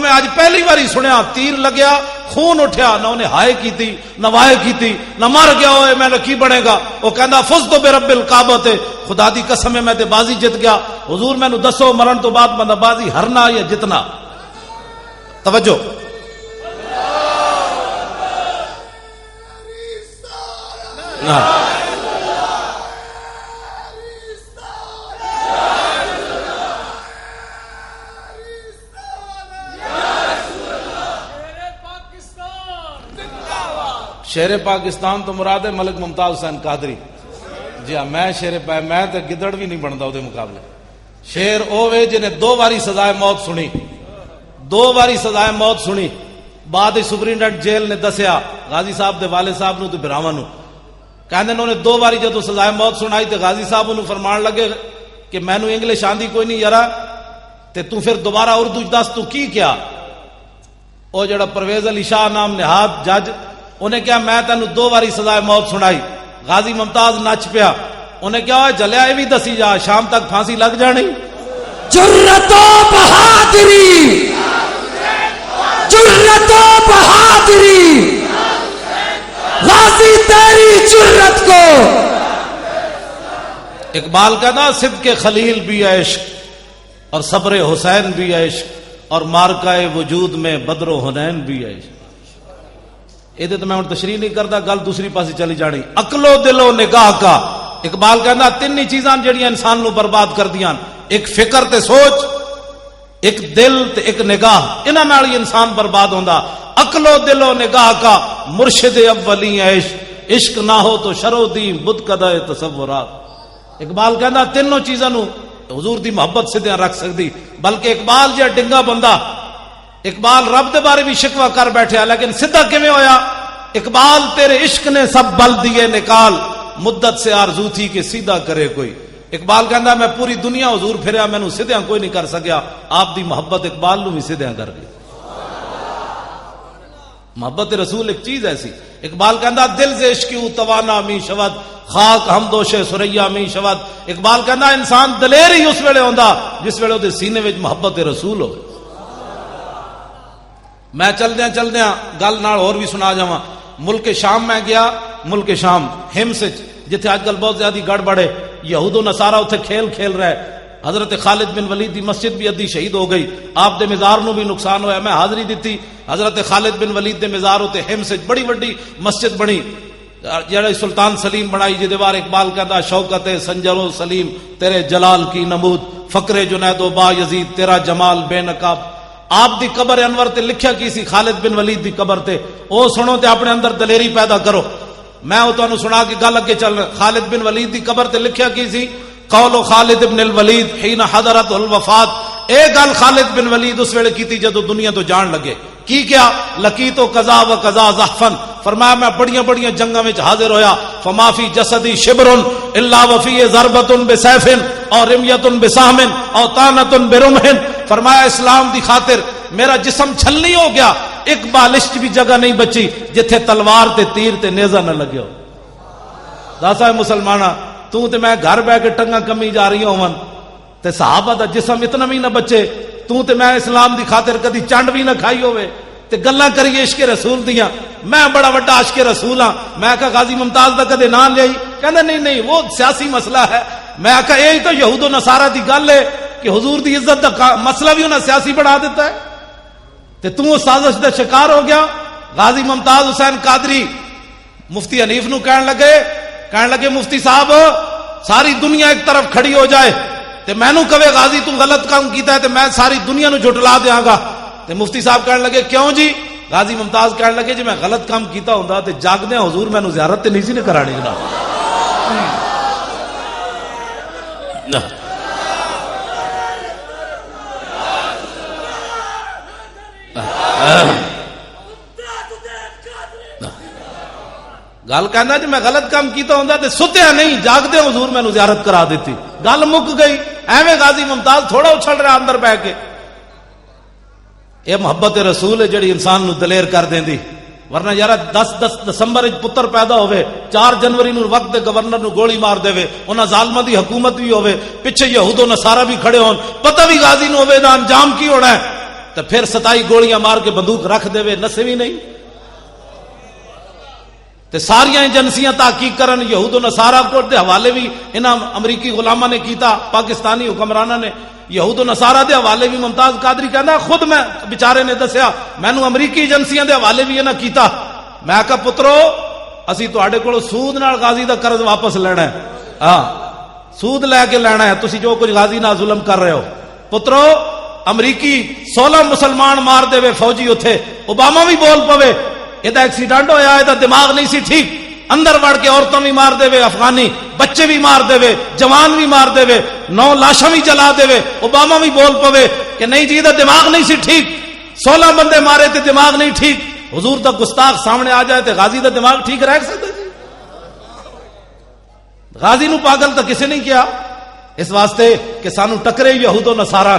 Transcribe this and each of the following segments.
میں آج پہلی باری سنیا تیر لگیا خون اٹھیا نہ انہیں ہائے کی تھی نہ وائے کی تھی نہ مر گیا ہوئے میں نے کی بنے گا وہ کہندا فزت برب الکعبہ تے خدا دی قسم ہے میں تے بازی جت گیا حضور میں نو دسو مرن تو بعد بندہ بازی ہرنا یا جتنا توجہ شیر پاکستان تو مراد ہے ملک ممتاز حسین قادری جی ہاں میں شیر میں تے گدڑ بھی نہیں بنتا وہ مقابلے شیر اوے جنہیں 2 باری سزائے موت سنی 2 باری سزائے موت سنی بعد سپرنٹینڈنٹ جیل نے دسیا غازی صاحب دے والد صاحب نو تے براواں نو کہندے انہوں نے 2 باری جدو سزائے موت سنائی تے غازی صاحب انہوں فرمان لگے کہ میں نو انگلش آندی کوئی نہیں یارا تے تو پھر دوبارہ اردو دس تو کی کیا او جڑا پرویز علی شاہ نام نہاد جج انہیں کیا میں تینوں 2 باری سزائے موت سنائی غازی ممتاز نچ پیا انہیں کیا جلیا یہ بھی دسی جا شام تک پھانسی لگ جانی جرت و بہادری جرت و بہادری غازی تیری جرت کو اقبال کہتا صدق خلیل بھی عشق اور صبر حسین بھی عشق اور مارکہ وجود میں بدر و حنین بھی عشق یہ تو میں تشریح نہیں کرتا گل دوسری پاسی چلی جانی عقل و دل و نگاہ کا اقبال کہنا 3 چیزاں جڑیاں انسان نو برباد کر دیاں ایک فکر تے سوچ ایک دل تے ایک نگاہ انہاں نال ہی انسان برباد ہوندا عقل و دل و نگاہ کا مرشد اولی عشق عشق نہ ہو تو شرو دی بت قدہ تصورات اقبال کہنا 3 چیزاں نو حضور دی محبت سے رکھ سکتی بلکہ اقبال جا ڈنگا بندہ اقبال رب دے بارے بھی شکوہ کر بیٹھے لیکن سدھا کیویں ہویا اقبال تیرے عشق نے سب بل دیے نکال مدت سے آرزو تھی کہ سیدھا کرے کوئی اقبال کہندا میں پوری دنیا حضور پھریا مینوں سیدھا کوئی نہیں کر سکیا آپ دی محبت اقبال نو بھی سیدھا کر گئی محبت رسول ایک چیز ایسی اقبال کہندا دل سے عشق توانا می شود خاک ہم دوش سریا می شود اقبال کہندا انسان دلیر ہی اس ویلے ہوندا جس ویلے دے سینے وچ محبت رسول ہوئے میں چلدیاں گل نال اور بھی سنا جاواں ملک شام میں گیا ملک شام ہمس جتھے آج کل بہت زیادہ گڑبڑ ہے یہود و نصارہ اتنے کھیل رہے حضرت خالد بن ولید دی مسجد بھی ادھی شہید ہو گئی آپ دے مزار نو بھی نقصان ہویا میں حاضری دیتی حضرت خالد بن ولید دے مزار ہوتے ہمس بڑی وڈی مسجد بنی جڑا سلطان سلیم بنائی جے دیوار اقبال کہتا شوکت سنجر و سلیم تیرے جلال کی نمود فقر جنید و با یزید تیرا جمال بے نقاب آپ دی قبر انور تے لکھیا کی سی خالد بن ولید دی قبر تے او سنو تے اپنے اندر دلیری پیدا کرو میں او تانوں سنا کے گل اگے چل رہا خالد بن ولید دی قبر تے لکھیا کی سی قول خالد بن الولید حين حضرت الوفات اے گل خالد بن ولید اس ویلے کیتی جدو دنیا تو جان لگے کی کیا لقیت قضا و قضا زحفن فرمایا میں بڑیاں جنگاں وچ حاضر ہویا فما فی جسدی شبر الا وفی ضربۃ بسیف اور رمیۃ بسہم اور طعنۃ برمح فرمایا اسلام دی خاطر میرا جسم چھلنی ہو گیا ایک بالشت بھی جگہ نہیں بچی جتھے تلوار تے تیر تے نیزہ نہ لگے ہو داسا مسلمانہ تو تے میں گھر بیٹھ کے ٹنگا کمی جا رہی ہوں تے صحابہ دا جسم اتنا بھی نہ بچے تو تے میں اسلام دی خاطر کدی چنڈ بھی نہ کھائی ہوئے تے گلاں کریے عشق رسول دیاں میں بڑا بڑا عاشق رسول ہاں میں کہا غازی ممتاز دا کدے نام لئی کہندا نہیں وہ سیاسی مسئلہ ہے میں کہا یہی تو یہود و نصارہ دی گل ہے کہ حضور دی عزت دا مسئلہ بھی انہاں سیاسی بنا دیتا ہے تے تو سازش دا شکار ہو گیا غازی ممتاز حسین قادری مفتی حنیف نو کہن لگے مفتی صاحب ساری دنیا ایک طرف کھڑی ہو جائے تے میں نو کہے غازی تو غلط کام کیتا ہے تے میں ساری دنیا نو جھٹلا دیاں گا تے مفتی صاحب کہن لگے کیوں جی غازی ممتاز کہن لگے جی میں غلط کام کیتا ہوندا تے جاگدے حضور میں نو زیارت تے نہیں سی نے کرانی جناب گل کہنا جی میں غلط کام کیتا ہوندا تے ستیا نہیں جاگدے حضور میں نو زیارت کرا دیتی گل مک گئی ایویں غازی ممتاز تھوڑا اچھل رہا اندر بیٹھ کے یہ محبت رسول ہے جڑی انسان نو دلیر کر دیندی ورنہ یار 10 دسمبر پتر پیدا ہوئے 4 جنوری نو وقت دے گورنر نو گولی مار دے انہاں ظالماں دی حکومت بھی ہوئے پیچھے یہود و نصارہ بھی کھڑے ہون پتہ بھی غازی نو ہوئے دا انجام کی ہونا ہے تو پھر 27 گولیاں مار کے بندوق رکھ دے وے نسے بھی نہیں. تے ساریاں ایجنسیاں تحقیق کرن یہود و نصارہ کو دے حوالے بھی انہاں امریکی غلاماں نے کیتا, پاکستانی حکمراناں نے یہود و نصارہ دے حوالے بھی. ممتاز قادری کہندا خود میں بیچارے نے دسیا مینوں امریکی ایجنسیاں دے حوالے بھی انہاں کیتا. میں کہا پترو اسی تواڈے کولوں سود نال غازی دا قرض واپس لینا ہے, ہاں سود لے کے لینا ہے, تسی جو کچھ غازی نال ظلم کر رہے ہو. پترو امریکی 16 مسلمان مار دے وے فوجی اتھے, اوباما بھی بول پوے یہ ایکسیڈنٹ ہویا ہے, دماغ نہیں سی ٹھیک, اندر وڑ کے عورتوں بھی مار دے وے, افغانی بچے بھی مار دے وے, جوان بھی مار دے وے, 9 لاشاں بھی جلا دے وے. اوباما بھی بول پوے کہ نہیں جی دماغ نہیں سی ٹھیک, 16 بندے مارے تے دماغ نہیں ٹھیک. حضور دا گستاخ سامنے آ جائے تے غازی دا دماغ ٹھیک رہ سکتا جی؟ غازی نو پاگل تو کسی نہیں کیا, اس واسطے کہ سانو ٹکرے یہود و نصارہ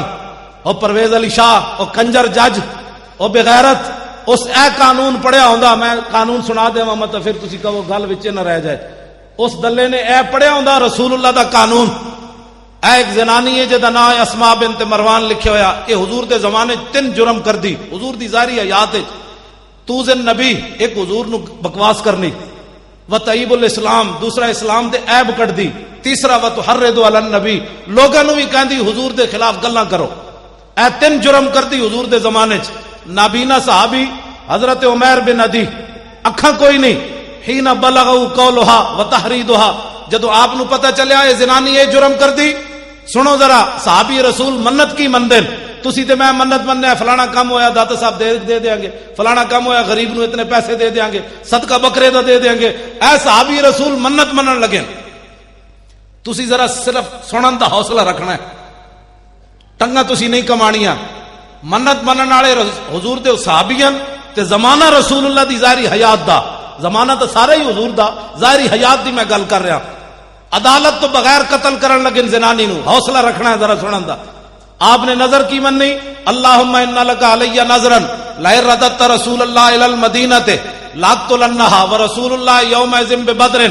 اور پرویز علی شاہ اور کنجر جج اور بغیرت. اس اے قانون پڑھیا ہوندا, میں قانون سنا دے مت پھر تسی کہو گل وچ نہ رہ جائے. اس دلے نے اے پڑھیا ہوندا رسول اللہ دا قانون. اے ایک زنانی ہے جدا نام اسماء بنت مروان لکھیا ہویا, کہ حضور دے زمانے 3 جرم کر دی حضور دی ظاہری حیات وچ. توزن نبی, ایک حضور نو بکواس کرنی, وطیب الاسلام, دوسرا اسلام دے عیب کٹ دی, تیسرا وتحرض علی النبی, لوگاں نو بھی کہندی حضور دے خلاف گلاں کرو. اے 3 جرم کر دی حضور دے زمانے چ. نابینا صحابی حضرت عمیر بن عدی, اکھاں کوئی نہیں, حین بلغوا قولها وتحریدها, جدو آپ نو پتہ چلیا یہ زنانی یہ جرم کر دی. سنو ذرا, صحابی رسول منت کی مندن, تسی تے میں منت مننے فلانا کام ہویا داتا صاحب دے دیاں گے, فلانا کام ہویا غریب نو اتنے پیسے دے دیاں گے, صدقہ بکرے دا دے دیاں گے. اے صحابی رسول منت منن لگے. تسی ذرا صرف سنن دا حوصلہ رکھنا ہے, ٹنگا تسی نہیں کمانیاں. منت منن والے حضور دے صحابیاں تے زمانہ رسول اللہ دی ظاہری حیات دا, زمانہ تو سارا ہی حضور دا, ظاہری حیات دی میں گل کر رہا. عدالت تو بغیر قتل کرن لگے زنانی نو, حوصلہ رکھنا ہے ذرا سنن دا. آپ نے نظر کی مننی, اللہم انا لک علی نظرا لئن رددت رسول اللہ الی المدینہ لاقتلنھا ورسول اللہ یومئذ ببدر.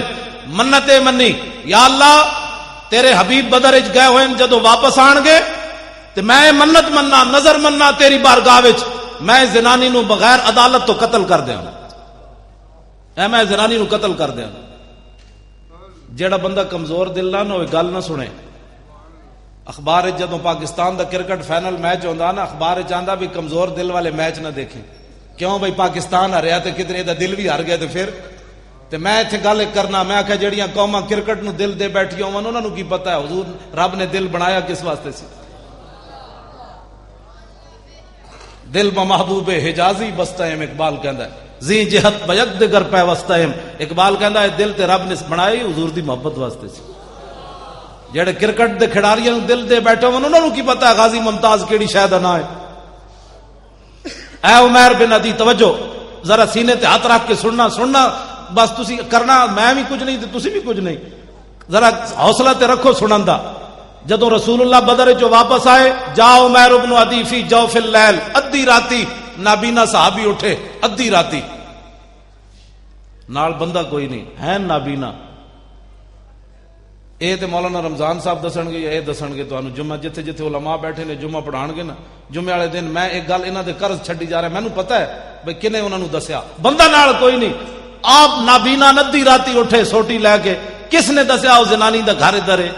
منت منی, یا اللہ تیرے حبیب بدر وچ گئے ہوئے جدو واپس آن گے تے میں منت مننا, نظر مننا تیری بارگاہ وچ, میں زنانی نو بغیر عدالت تو قتل کر دیاں. اے میں زنانی نو قتل کر دیاں. جیڑا بندہ کمزور دل نہ ہوئے گل نہ سنے. اخبار جدوں پاکستان دا کرکٹ فائنل میچ ہوندا نا, اخبار چاہندا بھی کمزور دل والے میچ نہ دیکھیں. کیوں بھائی پاکستان ہاریا تے کدھر دا دل بھی ہار گیا تے پھر تے میں ایتھے گل کرنا, میں آکھیا جڑیاں قوماں کرکٹ نو دل دے بیٹھیاں ہون انہاں نو کی پتہ ہے حضور رب نے دل بنایا کس واسطے سی. دل بمحبوب حجازی بستہم, اقبال کہندا ہے زی جہت بیک دگر پہ وستہم. اقبال کہندا ہے دل تے رب نے بنائی حضور دی محبت واسطے سی. جڑے کرکٹ دے کھڑاریاں نو دل دے بیٹھے ہون انہاں نو کی پتہ ہے غازی ممتاز کیڑی شے دا نام ہے. اے عمیر بن عدی توجہ, ذرا سینے تے ہاتھ رکھ کے سننا بس تسی کرنا, میں بھی کچھ نہیں تے تسی بھی کچھ نہیں, ذرا حوصلہ تے رکھو سنن دا. جدو رسول اللہ بدر جو واپس آئے, جا عمیر بن عدی فی جوف اللیل, ادھی راتی نابینا صحابی اٹھے, ادھی راتی نال بندہ کوئی نہیں ہے نابینا. اے تے مولانا رمضان صاحب دسن گے, اے دسن گے تانوں جمعہ جتھے جتھے علماء بیٹھے نے جمعہ پڑھان گے نا, جمعے والے دن میں ایک گل انہاں دے قرض چھڈی جا رہا, مینوں پتہ ہے بھئی کنے انہاں نوں دسیا, بندہ نال کوئی نہیں. آپ نابینا ندی راتی اٹھے سوٹی لے کے, کس نے دسیا او زنانی دا گھر ادھر ہے,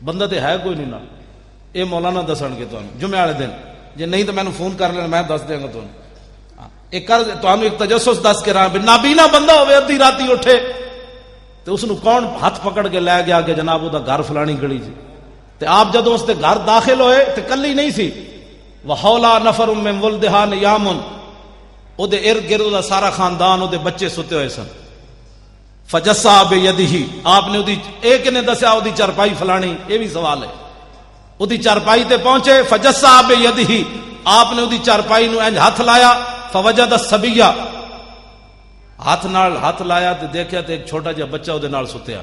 بندہ تے ہے کوئی نہیں نال. اے مولانا دسن گے تانوں جمعے والے دن, جے نہیں تو مینوں فون کر لینا, میں دس دیاں گا تانوں. ایک قرض تانوں ایک تجسس دس کے رہا, نابینا بندہ ہوے ادھی راتی اٹھے تو اس نو کون ہاتھ پکڑ کے لے گیا کہ جناب وہ دا گھر فلانی گلی جی. تے آپ جدو اس دے گھر داخل ہوئے تے کلی نہیں سی, وحولا نفر من ولدہا نیامن, او دے ارد گرد دا سارا خاندان, او دے بچے ستے ہوئے سن. فجسا بیدہی, آپ نے ایک نے دسیا او دی چرپائی فلانی, یہ بھی سوال ہے. او دی چرپائی تے پہنچے, فجسا بیدہی, آپ نے او دی چرپائی نو انج ہاتھ لایا, فوجد الصبیہ, ہاتھ نال ہاتھ لایا تے دیکھیا تے ایک چھوٹا جہا بچہ او دے نال ستیا.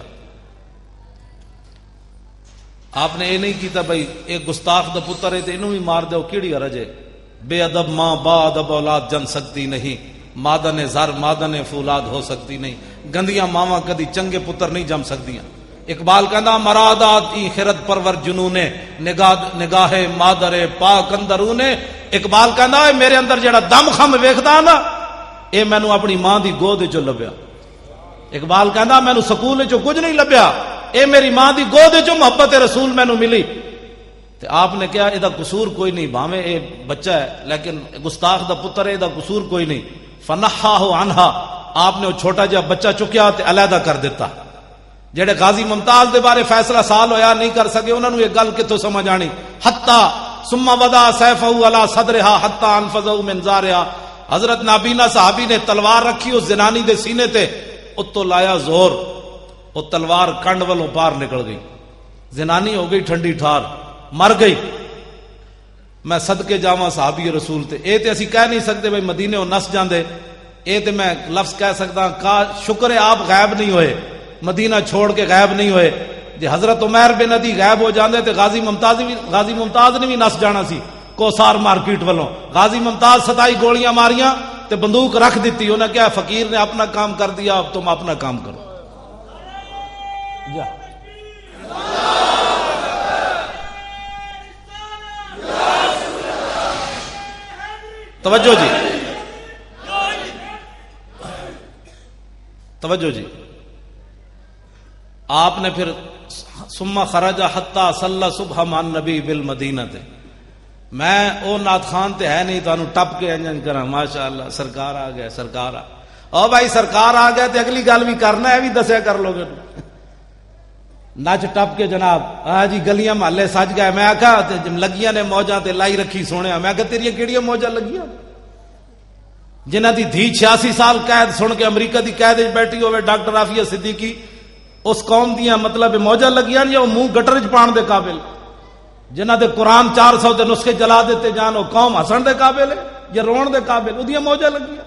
آپ نے یہ نہیں کیتا بھائی ایک گستاخ دا پتر ہے تے اینوں بھی مار دو, کیڑی حرج ہے. بے ادب ماں با ادب اولاد جن سکتی نہیں, مادن زر مادن فولاد ہو سکتی نہیں. گندیاں ماواں کدی چنگے پتر نہیں جم سکدیاں. اقبال کہندا مرادات ای خرد پرور جنونے نگاہ مادر پاک اندرونے. اقبال کہندا اے میرے اندر جڑا دم خم ویکھدا نا اے مینوں اپنی ماں دی گود وچوں لبیا. اقبال کہندا مینوں سکول وچوں کچھ نہیں لبیا, اے میری ماں دی گود وچوں محبت رسول مینوں ملی. تے آپ نے کہا اے دا قصور کوئی نہیں, بھاویں اے بچہ ہے لیکن گستاخ دا پتر ہے, اے دا قصور کوئی نہیں. فنحاہ عنہا, آپ نے وہ چھوٹا جہا بچہ چکیا تے علیحدہ کر دیتا. جڑے غازی ممتاز دے بارے فیصلہ سال ہویا نہیں کر سکے, انہوں نے یہ گل کتوں سمجھ آنی. حتی ثم وضع سیفہ علی صدرہا حتی انفذہ من زارہا. حضرت نابینا صحابی نے تلوار رکھی اس زنانی دے سینے تے, اتو لایا زور, وہ تلوار کنڈ والوں پار نکل گئی. زنانی ہو گئی ٹھنڈی ٹھار, مر گئی. میں صدقے جاواں صحابی رسول تے. اے تے اسی کہہ نہیں سکتے بھئی مدینے ہو نس جاندے, اے تے میں لفظ کہہ سکتا کا شکر ہے آپ غائب نہیں ہوئے, مدینہ چھوڑ کے غائب نہیں ہوئے. جی حضرت عمیر بن عدی غائب ہو جاندے تے غازی ممتاز نے بھی نس جانا سی کوسار مارکیٹ والوں. غازی ممتاز 27 گولیاں ماریاں تے بندوق رکھ دیتی. انہیں کیا فقیر نے اپنا کام کر دیا, اب تم اپنا کام کرو. جا توجہ جی, توجہ جی. آپ نے پھر ثم خرج حتی صلی صبح مع النبی بالمدینہ تے. میں او نعت خان تے ہے نہیں تانوں ٹپ کے انجن کراں ماشاءاللہ سرکار آ گئے, سرکار آ او بھائی سرکار آ گئے تے اگلی گل بھی کرنا ہے, بھی دسیا کر لو گے. نچ ٹپ کے جناب ہاں جی گلیاں محلے سج گئے. میں آکھا لگیاں نے موجاں تے لائی رکھی سونے. میں کہا تیریاں کیڑیاں موجاں لگیاں جنہ دی دھی 86 سال قید سن کے امریکہ دی قید وچ بیٹھی ہوئے ڈاکٹر عافیہ صدیقی, اس قوم دیاں مطلب موجاں لگیاں یا وہ منہ گٹر وچ پان دے قابل, جنہ دے قرآن 400 دے نسخے جلا دیتے جان, وہ قوم ہسن دے قابل ہے یا رون دے قابل؟ اودیاں موجاں لگیاں.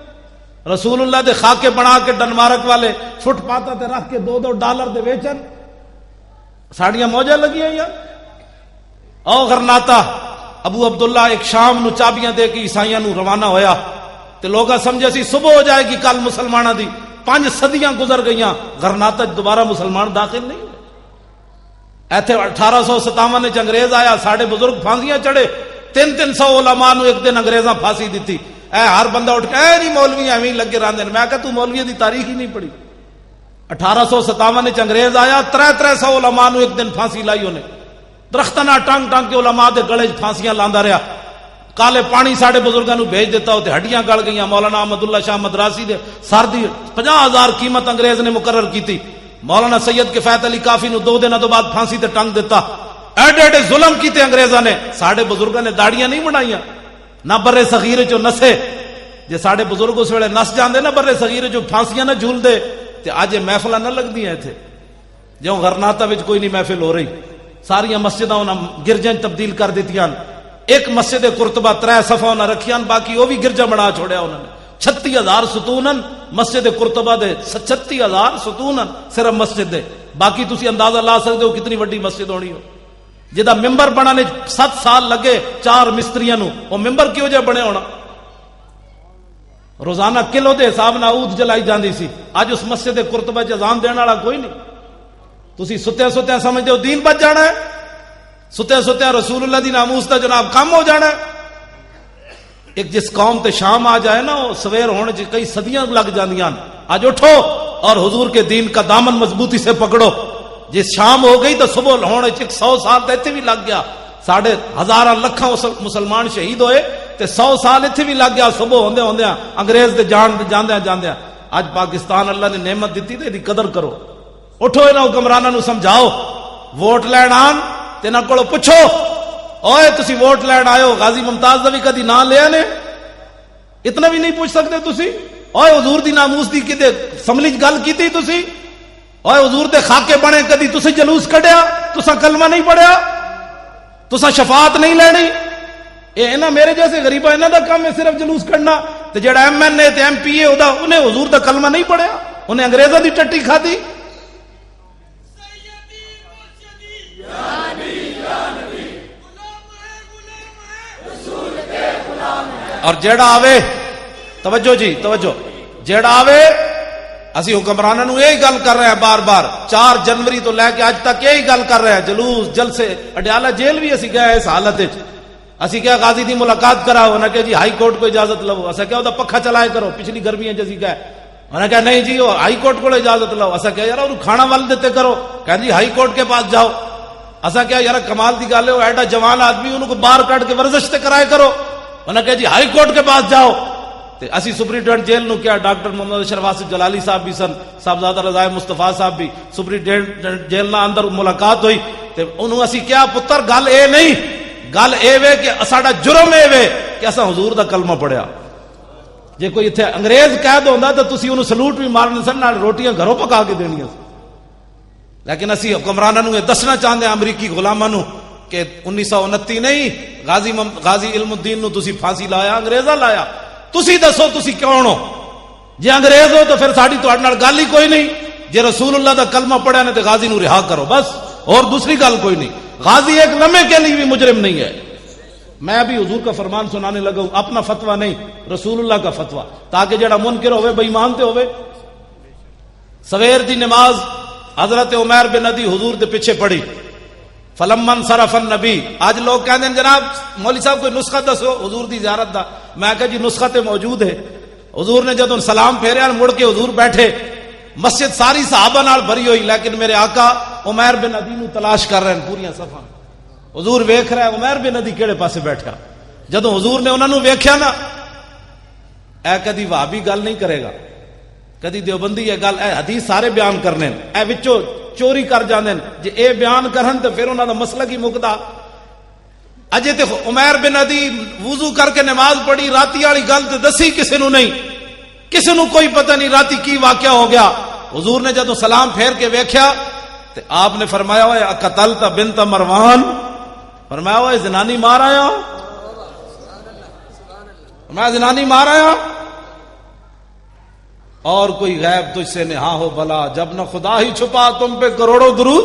رسول اللہ دے خاکے بنا کے ڈنمارک والے فٹ پاتاں تے رکھ کے $2 دے ویچن, ساڑیاں موجاں لگیاں یا او غرناطہ. ابو عبداللہ ایک شام نو چابیاں دے کے عیسائیاں نو روانہ ہویا تے لوگا سمجھے سی صبح ہو جائے گی کل مسلمانہ دی. 5 صدیاں گزر گئیاں, غرناطہ دوبارہ مسلمان داخل نہیں ہوئے. ایتھے 1857 وچ انگریز آیا, ساڑے بزرگ پھانسیاں چڑھے. 300 علماء نو ایک دن انگریزاں پھانسی دیتی. اے ہر بندہ اٹھ کے اے نہیں مولوی ایویں لگے رہندے. میں کہا تو مولوی دی تاریخ ہی نہیں پڑھی. 1857 وچ انگریز آیا, 300 علماء نو ایک دن پھانسی لائی انہیں. درختاں نال ٹانگ ٹانگ کے علماء دے گلے پھانسیاں لاندا رہیا. کالے پانی ساڑے بزرگاں نو بھیج دیتا ہوتے, ہڈیاں گل گئیاں. مولانا احمد اللہ شاہ مدراسی دے سر دی 50,000 قیمت انگریز نے مقرر کیتی. مولانا سید کفایت علی کافی نو 2 دنوں تو بعد پھانسی تے ٹنگ دیتا. ایڈے ایڈے ظلم کیتے انگریزاں نے. ساڑے بزرگاں نے داڑیاں نہیں بنائیاں, نہ برے صغیر چو نسے. جے ساڑے بزرگ اس ویلے نس جاندے نا برے صغیر چو پھانسیاں نہ جھول دے تے اج محفلاں نہ لگدیاں ایتھے. جوں غرناطہ وچ کوئی نہیں محفل ہو رہی, ساریاں مسجداں انہاں گرجاں تبدیل کر دتیاں. ایک مسجد قرطبہ 3 صفحہ انہاں رکھیاں, باقی وہ بھی گرجا بنا چھوڑیا انہوں نے. 36,000 ستونن مسجد قرطبہ دے, 36,000 ستونن صرف مسجد دے. باقی تسی اندازہ لا سکتے ہو کتنی وڈی مسجد ہونی ہو. جدا ممبر بنانے 7 سال لگے 4 مستریاں نو, وہ ممبر کیوں جے بنے ہونا؟ روزانہ کلو دے حساب نال عود جلائی جاندی سی. اج اس مسجد قرطبہ چ اذان دین والا کوئی نہیں. تسی ستیا ستیا سمجھدے ہو دین بچ جانا ہے, ستیا ستیا رسول اللہ دی ناموس دا جناب کم ہو جانا ہے. ایک جس قوم تے شام آ جائے نا, وہ سویر ہونے چ کئی صدیاں لگ جاندیاں. آج اٹھو اور حضور کے دین کا دامن مضبوطی سے پکڑو. جس شام ہو گئی تو صبح ہونے چ 100 سال تے ایتھے بھی لگ گیا. ساڑھے ہزاراں لکھاں مسلمان شہید ہوئے تے 100 سال ایتھے بھی لگ گیا. صبح ہوندے ہوندے انگریز دے جاندے جاندے. اج پاکستان اللہ نے نعمت دیتی تے دی قدر کرو. اٹھو انہاں حکمراناں نو سمجھاؤ, ووٹ لین آن تے نہ کولو پوچھو, اوئے تسی ووٹ لین آئے ہو, غازی ممتاز دا بھی کدی نام لیا نے؟ اتنا بھی نہیں پوچھ سکتے تسی؟ اوئے حضور دی ناموس دی کدے سملی گل کیتی تسی؟ اوئے حضور دے خاکے بنے کدی تسی جلوس کڈیا؟ تسا کلمہ نہیں پڑھیا؟ تسا شفاعت نہیں لینی؟ اے نا میرے جیسے غریبا انہاں دا کام ہے صرف جلوس کڈنا. تے جڑا ایم این اے تے ایم پی اے او دا انہیں حضور دا کلمہ نہیں پڑھیا, انہیں انگریزاں دی ٹٹی کھادی. اور جیڑا آوے, توجہ جی توجہ, جیڑا آوے اسی حکمرانوں نو یہی گل کر رہے ہیں بار بار، 4 جنوری تو لے کے اج تک یہی گل کر رہے ہیں، جلوس جلسے، اڈیالہ جیل بھی اسی گئے اس حالت وچ، اسی کیا غازی دی ملاقات کراؤ، انہاں کہ جی ہائی کورٹ کو اجازت لو، اسا کیا دا پکھا چلائے کرو، پچھلی گرمیاں جسی گئے، انہاں کہا نہیں جی وہ ہائی کورٹ کو اجازت لو، اسا کیا یار انہوں کھانا ول دیتے کرو، کہا جی ہائی کورٹ کے پاس جاؤ، اسا کیا یار کمال دی گل ہے وہ ایڈا جوان آدمی انہوں کو باہر کٹ کے ورزش تے کرائے کرو، انہاں کہا جی ہائی کورٹ کے پاس جاؤ، تے اسی سپرنٹینڈنٹ جیل نو کیا ڈاکٹر محمد اشرف آصف جلالی صاحب بھی سن، صاحبزادہ رضا مصطفیٰ صاحب بھی، سپرنٹینڈنٹ جیل نہ اندر ملاقات ہوئی، تے انہوں اسی کیا پتر گل اے نہیں، گل اے وے کہ ساڈا جرم اے وے کہ اساں حضور دا کلمہ پڑھیا، جے کوئی ایتھے انگریز قید ہوندا تے تسی انہوں سلوٹ بھی مارنے سن، نال روٹیاں گھروں پکا کے دینیاں سن، لیکن اسی حکمراناں نوں یہ دسنا چاہندے ہیں امریکی غلاماں نوں کہ 1929 نہیں غازی علم الدین نوں تسی پھانسی لایا، انگریزاں لایا، تسی دسو تسی کون ہو، جے انگریز ہو تو پھر ساڈی تہاڈے نال گل ہی کوئی نہیں، جے رسول اللہ دا کلمہ پڑھیا نے تے غازی نوں رہا کرو بس، اور دوسری گل کوئی نہیں، غازی ایک لمحے کے لیے بھی مجرم نہیں ہے۔ میں ابھی حضور کا فرمان سنانے لگا ہوں، اپنا فتویٰ نہیں، رسول اللہ کا فتویٰ، تاکہ جڑا منکر ہوئے بے ایمان تے ہوئے۔ سویر دی نماز حضرت عمیر بن ندی حضور دے پیچھے پڑھی، فلما انصرف النبی، آج لوگ کہتے ہیں جناب مولوی صاحب کوئی نسخہ دسو حضور دی زیارت دا، میں کہا جی نسخہ تے موجود ہے، حضور نے جدوں سلام پھیریا مڑ کے حضور بیٹھے، مسجد ساری صحابہ نال بھری ہوئی، لیکن میرے آقا عمیر بن ندی نو تلاش کر رہے ہیں پوریاں صفاں، حضور ویکھ رہا ہے عمیر بن ندی کیڑے پاسے بیٹھا، جدوں حضور نے انہاں نو ویکھیا نا، اے کدی وہابی گل نہیں کرے گا، کدی دیوبندی ہے گل، اے حدیث سارے بیان کرنے، اے وچوں چوری کر جاندے جے اے بیان کرن تے پھر انہاں دا مسئلہ کی مکدا، اجے تے عمیر بن ندی وضو کر کے نماز پڑھی، راتی والی گل تے دسی کسے نو نہیں، کسے نو کوئی پتہ نہیں راتی کی واقعہ ہو گیا، حضور نے جدوں سلام پھیر کے ویکھیا تے آپ نے فرمایا ہوئے قتلت بنت مروان، فرمایا ہوئے زنانی مار آیا، فرمایا زنانی مار آیا، اور کوئی غیب تجھ سے نہا ہو بھلا، جب نہ خدا ہی چھپا تم پہ کروڑوں درود،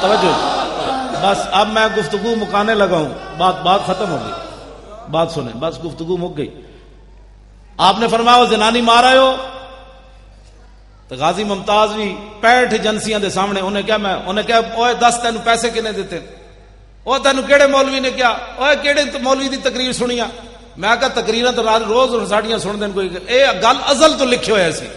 توجہ بس اب میں گفتگو مکانے لگا ہوں، بات ختم ہو گئی، بات سنیں بس گفتگو مک گئی۔ آپ نے فرمایا وہ زنانی مار آئے ہو، تو غازی ممتاز بھی 65 ایجنسیاں دے سامنے انہیں کیا اوے دس تینوں پیسے کنے دیتے، وہ تینوں کیڑے مولوی نے کیا، اوے کیڑے مولوی دی تقریر سنیا، میں کہا تقریراں تو روز ساڈیاں سن دین، کوئی اے گل ازل تو لکھے ہوئے سی،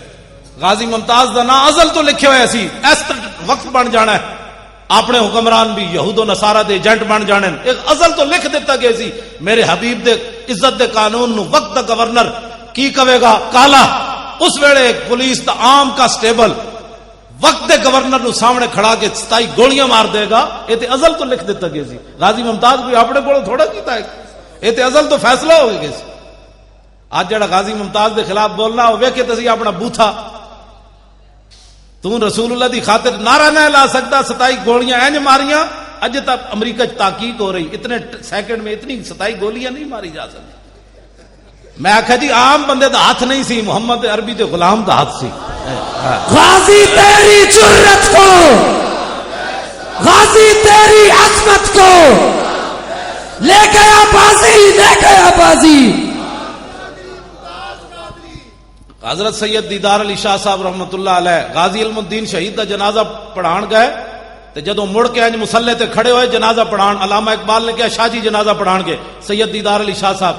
غازی ممتاز دا نا ازل تو لکھے ہوئے سی، اس وقت بن جانا ہے، اپنے حکمران بھی یہود و نصارہ دے ایجنٹ بن جانے، ایک ازل تو لکھ دیتا گیا سی، میرے حبیب دے عزت دے قانون نو وقت دا گورنر کی کہے گا کالا، اس ویلے پولیس دا عام کا سٹیبل وقت دے گورنر نو سامنے کھڑا کے 27 گولیاں مار دے گا، یہ تے ازل تو لکھ دیتا گیا سی، غازی ممتاز کوئی اپنے کو تھوڑا کیتا ہے، یہ تے ازل تو فیصلہ ہو گیا سی۔ آج جڑا غازی ممتاز دے خلاف بولنا ہو ویکھے تسی اپنا بوتھا، تو رسول اللہ دی خاطر نعرہ نہ لا سکتا، 27 گولیاں اینج ماریاں، اج تک امریکہ تحقیق ہو رہی، اتنے سیکنڈ میں اتنی 27 گولیاں نہیں ماری جا سکتی۔ میں آخا جی عام بندے دا ہاتھ نہیں سی، محمد عربی دے غلام دا ہاتھ سی۔ غازی تیری جرت کو، غازی تیری عظمت کو لے گیا بازی، لے گیا بازی۔ حضرت سید دیدار علی شاہ صاحب رحمت اللہ علیہ غازی علم الدین شہید دا جنازہ پڑھان گئے، تے جدوں مڑ کے انج مصلے تے کھڑے ہوئے جنازہ پڑھان، علامہ اقبال نے کہا شاہ جی جنازہ پڑھان گے، سید دیدار علی شاہ صاحب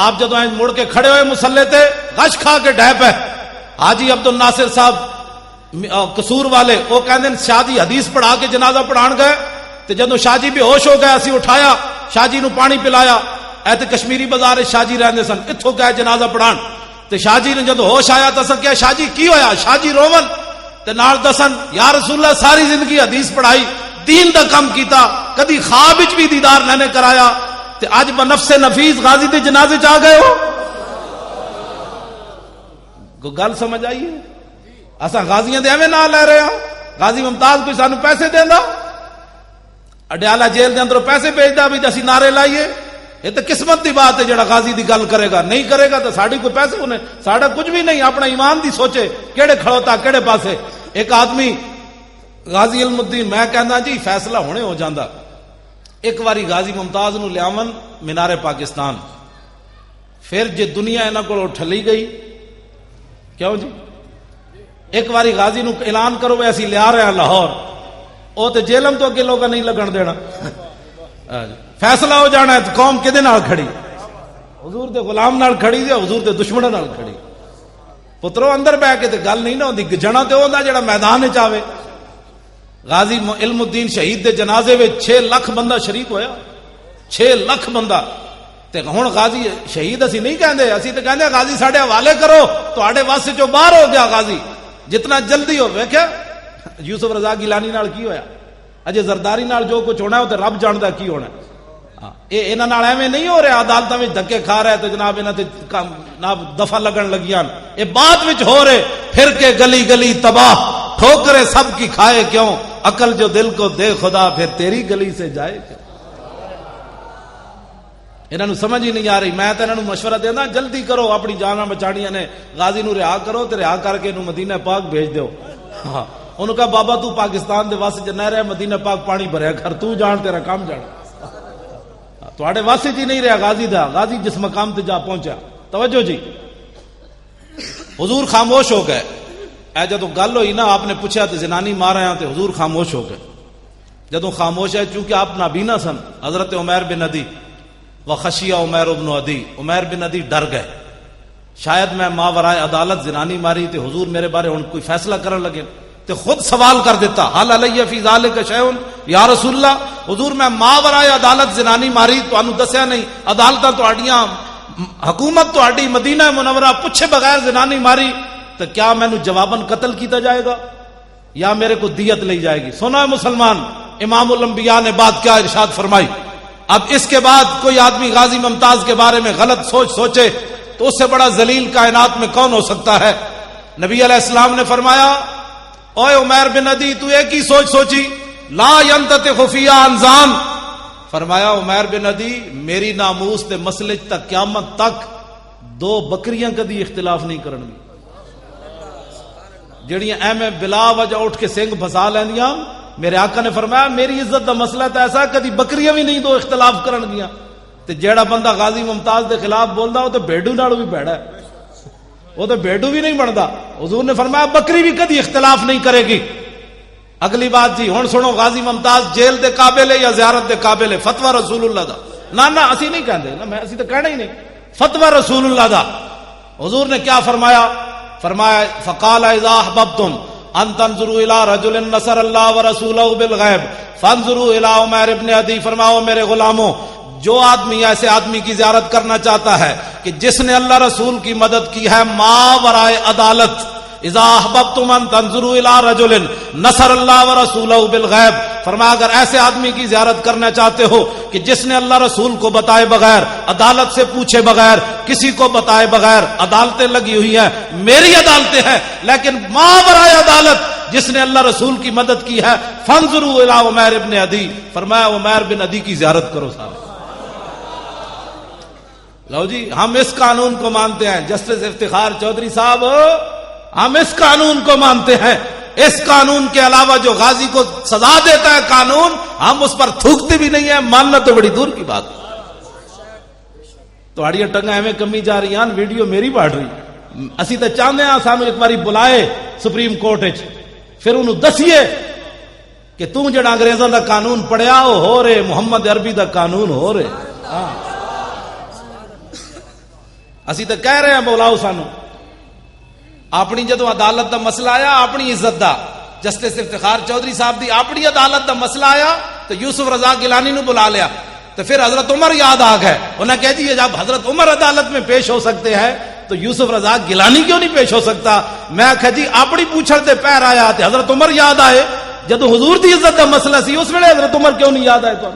آپ جدوں انج مڑ کے کھڑے ہوئے مصلے تے غش کھا کے ڈہ پے، حاجی عبد الناصر صاحب قصور والے وہ کہندے شاہ جی حدیث پڑھا کے جنازہ پڑھان گئے، تے جدوں شاہ جی بے ہوش ہو گئے اسی اٹھایا، شاہ جی نو پانی پلایا، اے تے کشمیری بازار شاہ جی رہندے سن، اتھوں گئے جنازہ پڑھان، تے شاہ جی نے جدو ہوش آیا تو کیا شاہ جی کی ہویا، شاہ جی روون تے نال دسن یا رسول اللہ ساری زندگی حدیث پڑھائی، دین دا کم کیتا، کدی خواب وچ بھی دیدار نہ نے کرایا، تے اج بنفس نفیس غازی دے جنازے چ آ گئے ہو، کو گل سمجھ آئی ہے؟ اساں غازیاں دے ایویں نہ لے رہے ہاں، غازی ممتاز کوئی سانو پیسے دیندا، اڈیالہ جیل دے اندروں پیسے بھیجدا بھی اسی نعرے لائیے، یہ تو قسمت دی بات ہے جڑا غازی دی گل کرے گا، نہیں کرے گا تو ساڑی کوئی پیسے انہیں، ساڑا کچھ بھی نہیں، اپنا ایمان دی سوچے کیڑے کھڑوتا کیڑے پاسے۔ ایک آدمی غازی علم الدین میں کہنا جی فیصلہ ہونے ہو جاندہ، ایک واری غازی ممتاز نو لیامن مینار پاکستان، پھر جی دنیا انہاں کو ٹھلی گئی کیوں جی ایک باری غازی نو اعلان کرو وے اسی لیا رہے ہیں لاہور او تے جیلم تو اگے لوگا نہیں لگن دینا فیصلہ ہو جانا ہے تو قوم کدے نال کھڑی حضور دے غلام نال کھڑی تے حضور دے دشمناں نال کھڑی پترو اندر بہ کے تے گل نہیں نہ ہوندی جنا تے ہوندا جڑا میدان وچ آوے غازی علم الدین شہید دے جنازے وچ 6 لاکھ بندہ شریک ہویا 6 لاکھ بندہ تے ہن غازی شہید اسی نہیں کہندے اسی تے کہندے غازی ساڈے حوالے کرو تواڈے واسطے جو باہر ہو گیا غازی جتنا جلدی ہو ویکھیا یوسف رضا گیلانی نال کی ہویا اجے زرداری نال جو کچھ ہونا ہے وہ تے رب جاندا کی ہونا ہے اے انہاں نال ایویں نہیں ہو رہا عدالتاں وچ دھکے کھا رہا ہے تے جناب انہاں تے جناب دفع لگن لگیاں اے بعد وچ ہو رہے پھر کے گلی گلی تباہ ٹھوکرے سب کی کھائے کیوں عقل جو دل کو دے خدا پھر تیری گلی سے جائے کیوں انہاں نوں سمجھ ہی نہیں آ رہی میں تے انہاں نوں مشورہ دیندا جلدی کرو اپنی جاناں بچاڑیاں نے غازی نوں رہا کرو تے رہا کر کے انہوں مدینہ پاک بھیج دیو ہاں انہوں کہا بابا تو پاکستان دے واسطے نہ رہے مدینہ پاک پانی بھریا کر تو جان تیرا کام جان تواڈے واسطے جی نہیں رہا غازی دا غازی جس مقام تے جا پہنچا توجہ جی حضور خاموش ہو گئے اے جدوں گل ہوئی نا آپ نے پوچھا تے زنانی مارا ہیں تے حضور خاموش ہو گئے جدوں خاموش ہے چونکہ آپ نابینا سن حضرت عمیر بن عدی وخشیہ عمیر بن عدی عمیر بن عدی ڈر گئے شاید میں ماورائے عدالت زنانی ماری تے حضور میرے بارے ہن کوئی فیصلہ کرن لگے تے خود سوال کر دیتا حل علیہ فی ذالک شیء یا رسول اللہ حضور میں ماورائے عدالت زنانی ماری تانوں دسیا نہیں عدالتاں تہاڈیاں حکومت تہاڈی مدینہ منورہ پوچھے بغیر زنانی ماری تو کیا مینوں جواباً قتل کیتا جائے گا یا میرے کو دیت لی جائے گی سنا ہے مسلمان امام الانبیاء نے بات کیا ارشاد فرمائی اب اس کے بعد کوئی آدمی غازی ممتاز کے بارے میں غلط سوچے تو اس سے بڑا ذلیل کائنات میں کون ہو سکتا ہے نبی علیہ السلام نے فرمایا اوے عمیر بن عدی تو ایک ہی سوچی لا ينتطق فی انزان فرمایا عمیر بن عدی میری ناموس تے مسئلے تک قیامت تک 2 بکریاں کدی اختلاف نہیں کرن گی جڑیاں ایویں بلا وجہ اٹھ کے سنگ پھسا لیندیاں میرے آقا نے فرمایا میری عزت دا مسئلہ تو ایسا کدی بکریاں بھی نہیں 2 اختلاف کرن گیاں تے جیڑا بندہ غازی ممتاز دے خلاف بولدا وہ تے بھیڈو نال بھی بھڑا ہے وہ تو بھیڈو بھی نہیں بنتا حضور نے فرمایا بکری بھی کدی اختلاف نہیں کرے گی اگلی بات جی ہن سنو غازی ممتاز جیل دے قابل ہے یا زیارت دے قابل ہے فتوی رسول اللہ دا نہ اسی نہیں کہندے نا میں اسی تو کہنا ہی نہیں فتوی رسول اللہ دا حضور نے کیا فرمایا فقال اذا احببتم ان تنظروا الى رجل نصر اللہ ورسولہ بالغیب فانظروا الى عمیر ابن عدی فرماؤ میرے غلاموں جو آدمی ایسے آدمی کی زیارت کرنا چاہتا ہے کہ جس نے اللہ رسول کی مدد کی ہے ماورائے عدالت اذا احببتم ان تنظروا الى رجل نصر اللہ ورسولہ بالغیب فرمایا اگر ایسے آدمی کی زیارت کرنا چاہتے ہو کہ جس نے اللہ رسول کو بتائے بغیر عدالت سے پوچھے بغیر کسی کو بتائے بغیر عدالتیں لگی ہوئی ہیں میری عدالتیں ہیں لیکن ماورائے عدالت جس نے اللہ رسول کی مدد کی ہے فانظروا الى عمیر ابن عدی فرمایا عمیر بن عدی کی زیارت کرو صاحب لو جی ہم اس قانون کو مانتے ہیں جسٹس افتخار چودھری صاحب ہم اس قانون کو مانتے ہیں اس قانون کے علاوہ جو غازی کو سزا دیتا ہے قانون ہم اس پر تھوکتے بھی نہیں ہیں ماننا تو بڑی دور کی بات تہاڑی ٹنگا ایویں کمی جا رہی ہیں ویڈیو میری بڑھ رہی اسی تو چاہتے ہیں سانو ایک باری بلائے سپریم کورٹ پھر انہوں دسیے کہ تم جڑا انگریزاں دا قانون پڑھیا وہ ہو رہے محمد عربی دا قانون ہو رہے اسی تو کہہ رہے ہیں بولاؤ سانو اپنی جدو عدالت دا مسئلہ آیا اپنی عزت دا جسٹس افتخار چودھری صاحب دی اپنی عدالت دا مسئلہ آیا تو یوسف رضا گیلانی نو بلا لیا تو پھر حضرت عمر یاد آ گئے انہیں کہہ دیے جب حضرت عمر عدالت میں پیش ہو سکتے ہیں تو یوسف رضا گیلانی کیوں نہیں پیش ہو سکتا میں کہا جی اپنی پوچھڑ دے پیر آیا تے حضرت عمر یاد آئے جدو حضور دی عزت دا مسئلہ سی اس ویلے حضرت عمر کیوں نہیں یاد آئے تو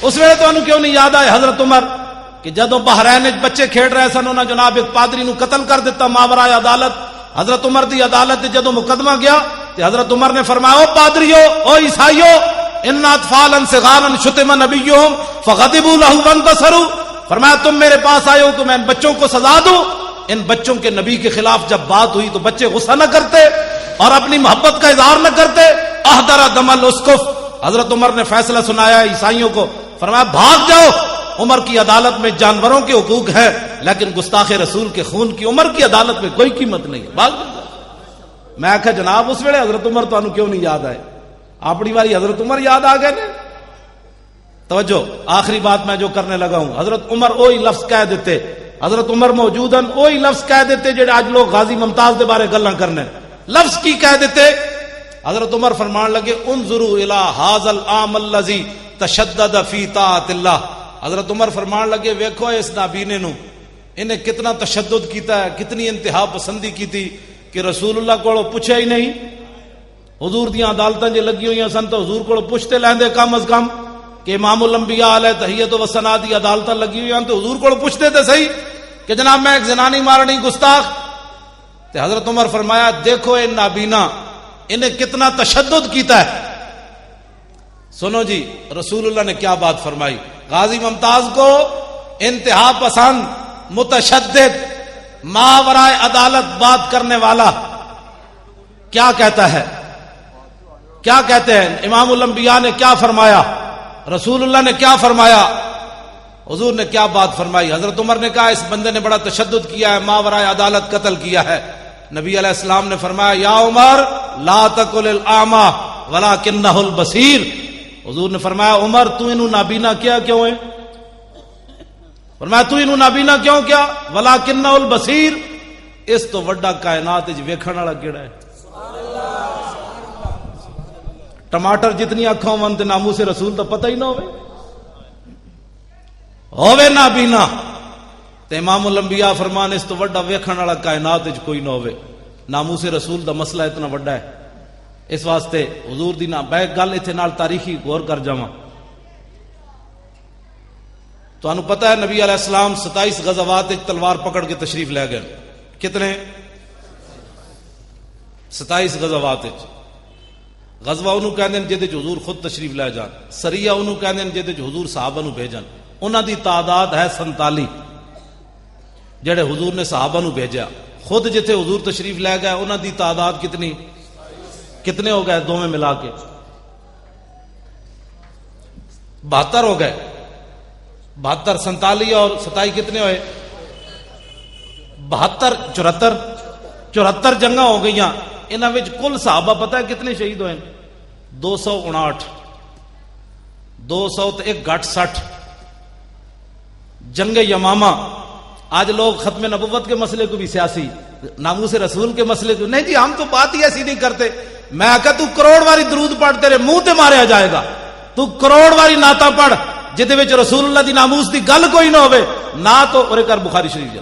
اس ویلے تو کیوں نہیں یاد آئے حضرت عمر کہ جدو بحرین بچے کھیڑ رہے سن انہوں نے جناب ایک پادری نو قتل کر دیتا ماورائے عدالت حضرت عمر دی عدالت جدو مقدمہ گیا تو حضرت عمر نے فرمایا او پادریو او عیسائیو ان اطفالا صغارا شتم نبیہم فغضبوا له وانتصروا فرمایا تم میرے پاس آئے ہو تو میں ان بچوں کو سزا دوں ان بچوں کے نبی کے خلاف جب بات ہوئی تو بچے غصہ نہ کرتے اور اپنی محبت کا اظہار نہ کرتے احضر دم الاسقف حضرت عمر نے فیصلہ سنایا عیسائیوں کو فرمایا بھاگ جاؤ عمر کی عدالت میں جانوروں کے حقوق ہیں، لیکن گستاخ رسول کے خون کی عمر کی عدالت میں کوئی قیمت نہیں ہے۔ میں آخا جناب اس ویلے حضرت عمر تانوں کیوں نہیں یاد آئے؟ اپنی باری حضرت عمر یاد آ گئے نے۔ توجہ، آخری بات میں جو کرنے لگا ہوں، حضرت عمر وہی لفظ کہہ دیتے، حضرت عمر موجود ہیں وہی لفظ کہہ دیتے جڑے آج لوگ غازی ممتاز دے بارے گلاں کرنے، لفظ کی کہہ دیتے۔ حضرت عمر فرمان لگے انظروا الی ھذا العام الذی تشدد فی طاعت اللہ۔ حضرت عمر فرمان لگے ویکھو اس نابینے نو، انہیں کتنا تشدد کیتا ہے، کتنی انتہا پسندی کی تھی کہ رسول اللہ کو پوچھا ہی نہیں۔ حضور دیاں عدالتاں جے لگی ہوئی سن تو حضور کو پوچھتے لیندے کم از کم کہ امام الانبیاء علیہ تحیت و ثنا دی عدالتاں لگی ہوئی ہیں تو حضور کو پوچھتے تھے صحیح کہ جناب میں ایک زنانی مارنی گستاخ۔ تو حضرت عمر فرمایا دیکھو اے نابینا انہیں کتنا تشدد کیتا ہے۔ سنو جی رسول اللہ نے کیا بات فرمائی، غازی ممتاز کو انتہا پسند، متشدد، ماورائے عدالت بات کرنے والا کیا کہتا ہے، کیا کہتے ہیں؟ امام الانبیاء نے کیا فرمایا، رسول اللہ نے کیا فرمایا، حضور نے کیا بات فرمائی؟ حضرت عمر نے کہا اس بندے نے بڑا تشدد کیا ہے، ماورائے عدالت قتل کیا ہے۔ نبی علیہ السلام نے فرمایا یا عمر لا تقل الاعمى ولکنہ البصیر۔ حضور نے فرمایا عمر تو انہوں نابینا کیا کیوں ہے؟ فرمایا تو انہوں نابینا کیوں کیا؟ ولکنہ البصیر، اس تو وڈا کائنات وچ ویکھن والا کیڑا ہے؟ ٹماٹر جتنی اکھاں ہون تے ناموس رسول تو پتہ ہی نہ ہوے نابینا تے امام الانبیاء فرمان اس تو وڈا ویکھن والا کائنات وچ کوئی نہ ہوے۔ ناموس رسول دا مسئلہ اتنا وڈا ہے، اس واسطے حضور دی نا بیک گل ایتھے نال تاریخی غور کر جاواں۔ تانوں پتہ ہے نبی علیہ السلام 27 غزوات وچ تلوار پکڑ کے تشریف لے گئے، کتنے؟ 27 غزوات وچ۔ غزوہ انہوں کہندے جے وچ حضور خود تشریف لے جان، سریہ انہوں کہندے جے وچ حضور صحابہ نو بھیجن، انہاں دی تعداد ہے 47 جڑے حضور نے صحابہ نو بھیجا۔ خود جتھے حضور تشریف لے گئے انہاں دی تعداد کتنی؟ کتنے ہو گئے دونوں ملا کے؟ 72 ہو گئے۔ 72 47 اور 27 کتنے ہوئے؟ 72 74 جنگاں ہو گئیاں۔ انہاں وچ کل صحابہ پتہ ہے کتنے شہید ہوئے؟ 259۔ 200 تے ایک گھٹ 60۔ جنگ یمامہ، آج لوگ ختم نبوت کے مسئلے کو بھی سیاسی، ناموس رسول کے مسئلے کو نہیں جی ہم تو بات ہی ایسی نہیں کرتے۔ میں آکا تو کروڑ واری درود پڑھ تیرے منہ تے ماریا جائے گا، تو کروڑ واری نعتاں پڑھ جدے وچ رسول اللہ دی ناموس دی گل کوئی نہ ہوے، نعت اور کر بخاری شریف جا۔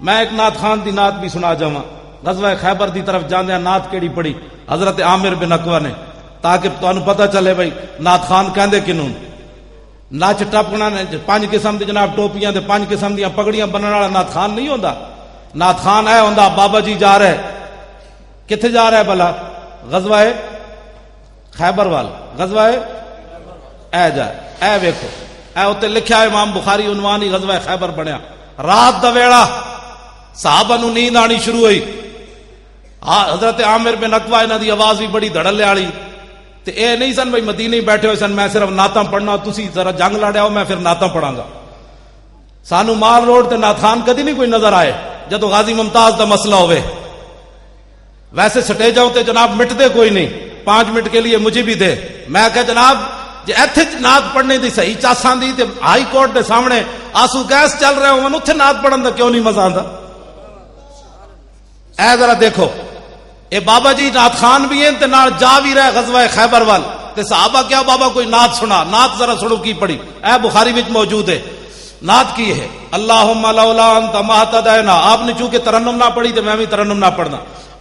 میں ایک نعت خان دی نعت بھی سنا جاواں، غزوہ خیبر دی طرف جاندیاں نعت کیڑی پڑھی حضرت عامر بن عقبہ نے، تاکہ تانوں پتہ چلے بھائی نعت خان کہندے کنوں۔ نچ ٹپنا 5 قسم دی جناب ٹوپیاں تے 5 قسم دیاں پگڑیاں بننے والا نعت خان نہیں ہوندا۔ نعت خان اے ہوندا بابا جی جا رہے، کتھے جا رہا ہے بھلا؟ غزوہ خیبر وال، غزوہ اے جا اے ویکھو اے اوتے لکھیا ہے امام بخاری عنوان ہی غزوہ خیبر بنیا۔ رات دا ویڑا صحابہ نو نیند آنی شروع ہوئی، حضرت عامر بن عقبہ انہاں دی آواز بھی بڑی دھڑلے والی، تے اے نہیں سن بھائی مدینے بیٹھے ہوئے سن میں صرف نعتاں پڑھنا، تسی ذرا جنگ لڑیا ہو میں پھر نعتاں پڑھاں گا۔ سانو مال روڈ تے نعت خان کدی نہیں کوئی نظر آئے جدو غازی ممتاز دا مسئلہ ہوئے۔ ویسے سٹیجاں تے جناب مٹتے کوئی نہیں، 5 منٹ کے لیے مجھے بھی دے۔ میں کہ جناب جے ایتھے نعت پڑھنے دی صحیح چاساں دی تے ہائی کورٹ دے سامنے آنسو گیس چل رہے ہون اوتھے نعت پڑھن دا کیوں نہیں مزہ آندا؟ اے ذرا دیکھو اے بابا جی نعت خان بھی ہیں تے نال جا بھی رہے غزوہ خیبر وال، تے صحابہ کیا بابا کوئی نعت سنا، نعت ذرا سنو کی پڑھی، اے بخاری وچ موجود ہے۔ نعت کی ہے اللہم لولا انت ما اہتدینا، آپ نے چونکہ ترنم نہ پڑھی تو میں بھی ترنم نہ پڑھنا۔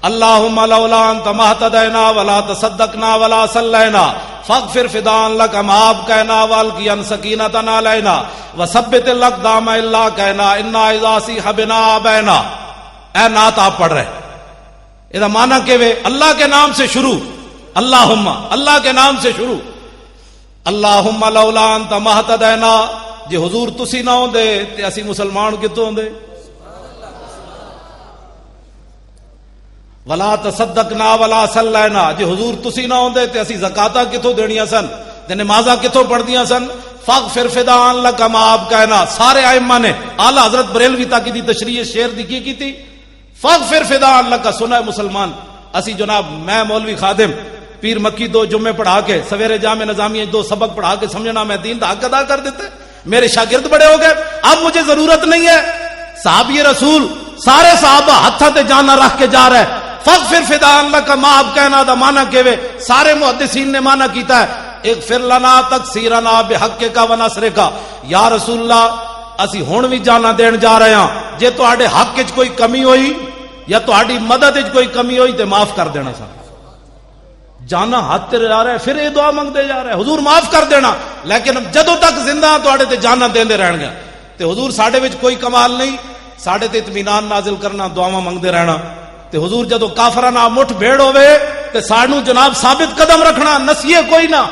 اللہم لولا انت ما اہتدینا ولا تصدقنا ولا صلینا فاغفر فداء لک، معاف کہنا والقیا سکینۃ علینا وثبت الاقدام الا کہنا انا اذا صیح بنا ابینا۔ اے نعت آپ پڑھ رہے، یہ معنی کہ اللہ کے نام سے شروع، اللہم اللہ کے نام سے شروع، اللہم لولا انت ما اہتدینا، جے حضور تسی نہ ہوندے تے اسی مسلمان کتوں ہوندے؟ ولا تصدقنا ولا صلینا، جے حضور تسی نہ ہوندے تے اسی زکاتاں کتوں دینیاں سن تے نمازاں کتوں پڑھدیاں سن؟ فاغفر فدان لک ما آپ کہنا. سارے ائمہ نے اعلی حضرت بریلوی تک دی تشریح شعر دی کی تھی. فاغفر فدان لک سنا مسلمان. اسی جناب میں مولوی خادم پیر مکی 2 جمعے پڑھا کے سویرے جامع نظامیہ 2 سبق پڑھا کے سمجھنا میں دین دا حق ادا کر دیتے. میرے شاگرد بڑے ہو گئے, اب مجھے ضرورت نہیں ہے. صحابی رسول سارے صحابہ ہتھاں تے جانا رکھ کے جا رہے. فاغفر فدان لک ما آپ کہنا دا معنی کیوے سارے محدثین نے معنی کیتا ہے. اغفر لنا تکسیرنا بحقک و نصرک. یا رسول اللہ اسی ہن بھی جانا دین جا رہے ہاں, جے تواڈے حق وچ کوئی کمی ہوئی یا تواڈی مدد وچ کوئی کمی ہوئی تے معاف کر دینا. سا جانا ہاتھ تے جا رہا ہے, پھر یہ دعا منگتے جا رہا ہے حضور معاف کر دینا, لیکن جدوں تک زندہ تواڈے تے جانا دیندے رہن گے. تے حضور ساڈے وچ کوئی کمال نہیں, ساڈے تے اطمینان نازل کرنا, دعاواں منگتے رہنا. تے حضور جدوں کافراں نال مٹھ بھیڑ ہوے تے سانو جناب ثابت قدم رکھنا, نسیے کوئی نہ.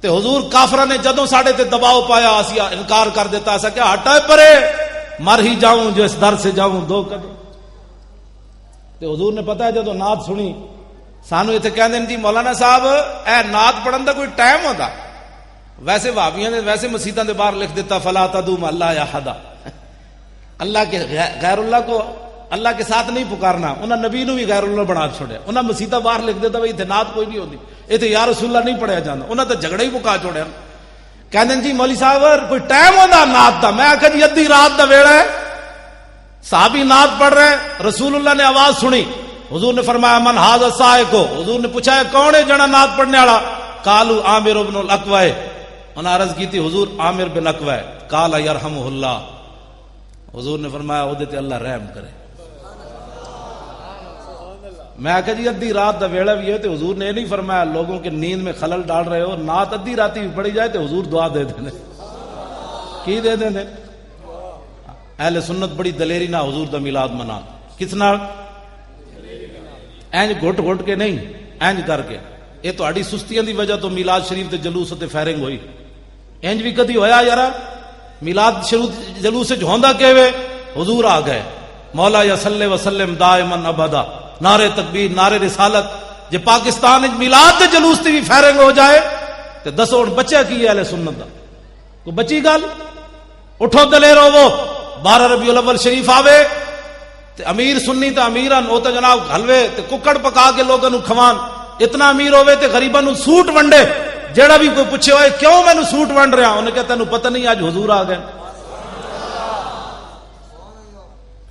تے حضور کافراں نے جدوں ساڈے تے دباؤ پایا اسی انکار کر دیتا, ایسا کہ ہٹا پرے مر ہی جاؤں جو اس در سے جاؤں 2 قدم. تے حضور نے پتا ہے جدوں نعت سنی سانو اتنے کہہ دیں جی مولانا صاحب اے نعت پڑھن دا کوئی ٹائم ہوتا. ویسے بھابیاں نے ویسے مسیتاں دے باہر لکھ دیتا فلا تدعو مع اللہ احدا, اللہ کے غیر اللہ کو اللہ کے ساتھ نہیں پکارنا. انہاں نبی نو بھی غیر اللہ بنا چھوڑیا. انہاں مسیتاں باہر لکھ دیتا بھائی اتنے نعت کوئی نہیں ہوتی, اتنے یا رسول اللہ نہیں پڑھیا جاتا. انہاں تے جھگڑے ہی مکا چھوڑیا. کہندے جی مولوی صاحب کوئی ٹائم ہوتا نعت دا. میں آکھا جی ادھی رات دا ویڑا ہے, صحابی نعت پڑھ رہے, رسول اللہ نے آواز سنی, حضور نے فرمایا من ھذا السائق. حضور نے پوچھا ہے کون ہے جنا نعت پڑھنے والا؟ قالوا عامر بن الاقوع. انہوں نے عرض کی تھی حضور عامر بن اقوع. قال یرحمہ اللہ. حضور نے فرمایا اودے تے اللہ رحم کرے. میں آخیا جی ادھی رات دا ویڑا بھی ہے تو حضور نے یہ نہیں فرمایا لوگوں کے نیند میں خلل ڈال رہے ہو, نعت ادھی راتی بھی پڑھی جائے تو حضور دعا دے دیں. کی دے دیں؟ اہل سنت بڑی دلیری نہ حضور دا میلاد منا. کس نال؟ اینج گھٹ گھٹ کے نہیں, اینج کر کے. یہ تہاڈی سستیاں دی وجہ تو میلاد شریف تے جلوس تے فائرنگ ہوئی. اینج بھی کدی ہویا یارا میلاد شریف جلوس وچ ہوندا کیویں؟ حضور آ گئے مولا یا صلی وسلم دائما ابدا, نعرے تکبیر نعرے رسالت. جے پاکستان وچ میلاد تے جلوس تے بھی فائرنگ ہو جائے تے دسو ہن بچیا کی ہے اہل سنت دا؟ کوئی بچی گل؟ اٹھو دلیر ہوو. 12 ربیع الاول شریف آوے تے امیر سنی تے امیران او تے جناب حلوے تے ککڑ پکا کے لوگاں نو کھوان. اتنا امیر ہوے تے غریباں نو سوٹ ونڈے. جیڑا بھی کوئی پوچھے ہوئے کیوں مینوں سوٹ ونڈ رہا, انہیں کہا تینوں پتہ نہیں اج حضور آ گئے.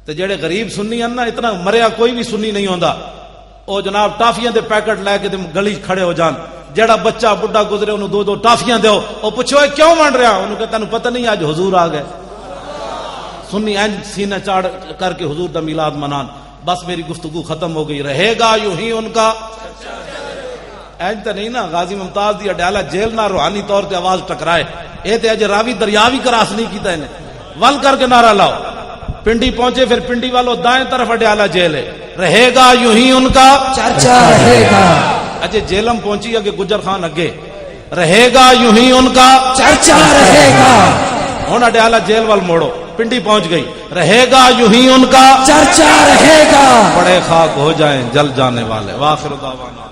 تے جیڑے غریب سنی ہیں نا, اتنا مریا کوئی بھی سنی نہیں ہوندا, او جناب ٹافیاں دے پیکٹ لے کے گلی کھڑے ہو جان. جیڑا بچہ بڈھا گزرے انہوں 2 ٹافیاں دیو, او پوچھے ہوئے کیوں ونڈ رہا, انہوں کہا تینوں پتہ نہیں اج حضور آ گئے. سنی اینج سینہ چاڑ کر کے حضور دا میلاد منان. بس میری گفتگو ختم ہو گئی. رہے گا یوں ہی ان کا اینج تو نہیں نا غازی ممتاز دی اڈیالہ جیل نہ روحانی طور تے آواز ٹکرائے. اے تے اج راوی دریا بھی کراس نہیں کیتا انہیں. ول کر کے نعرہ لاؤ. پنڈی پہنچے پھر پنڈی والوں دائیں طرف اڈیالہ جیل ہے. رہے گا یوں ہی ان کا چرچا رہے گا. اجے جیلم پہنچی اگے گجر خان اگے. رہے گا یوں ہی ان کا چرچا رہے گا. ہن اڈیالہ جیل وال موڑو. پنڈی پہنچ گئی. رہے گا یوں ہی ان کا چرچا رہے گا. بڑے خاک ہو جائیں جل جانے والے. واخر دعوانا